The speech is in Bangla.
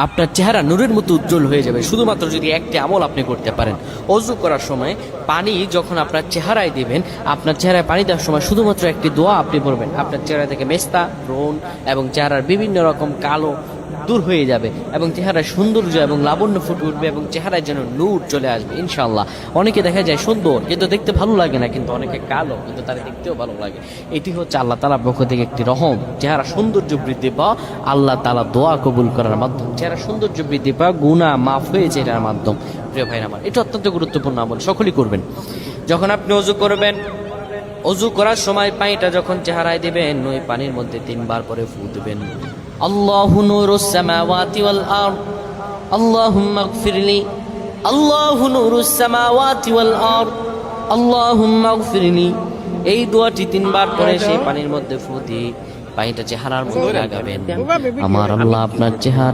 আপনার চেহারা নূরের মতো উজ্জ্বল হয়ে যাবে শুধুমাত্র যদি একটি আমল আপনি করতে পারেন। অজু করার সময় পানি যখন আপনার চেহারায় দিবেন, আপনার চেহারায় পানি দেওয়ার সময় শুধুমাত্র একটি দোয়া আপনি পড়বেন, আপনার চেহারা থেকে মেস্তা, ব্রণ এবং চেহারার বিভিন্ন রকম কালো দূর হয়ে যাবে এবং চেহারায় সৌন্দর্য এবং লাবণ্য ফুটে উঠবে এবং চেহারায় যেন নূর চলে আসবে ইনশাআল্লাহ। অনেকে দেখা যায় সুন্দর কিন্তু দেখতে ভালো লাগে না, কিন্তু অনেকে কালো কিন্তু তারা দেখতেও ভালো লাগে। এটি হচ্ছে আল্লাহ তাআলার পক্ষ থেকে একটি রহম। চেহারা সৌন্দর্য বৃদ্ধি পাওয়া আল্লাহ তাআলা দোয়া কবুল করার মাধ্যম, চেহারা সৌন্দর্য বৃদ্ধি পাওয়া গুনাহ মাফ হয়েছে এটার মাধ্যম। প্রিয় ভাইরা আমার, এটা অত্যন্ত গুরুত্বপূর্ণ আমল, সকলেই করবেন। যখন আপনি অজু করবেন, অজু করার সময় পানিটা যখন চেহারায় দিবেন, ওই পানির মধ্যে 3 বার করে ফু দিবেন। আল্লাহু নূরুস সামাওয়াতি ওয়াল আরদ আল্লাহুম্মা ইগফিরলি, আল্লাহু নূরুস সামাওয়াতি ওয়াল আরদ আল্লাহুম্মা ইগফিরলি। এই দোয়াটি 3 বার করে সেই পানির মধ্যে ফু দিয়ে পানিটা চেহারার মধ্যে লাগাবেন। আমার আল্লাহ আপনার চেহারা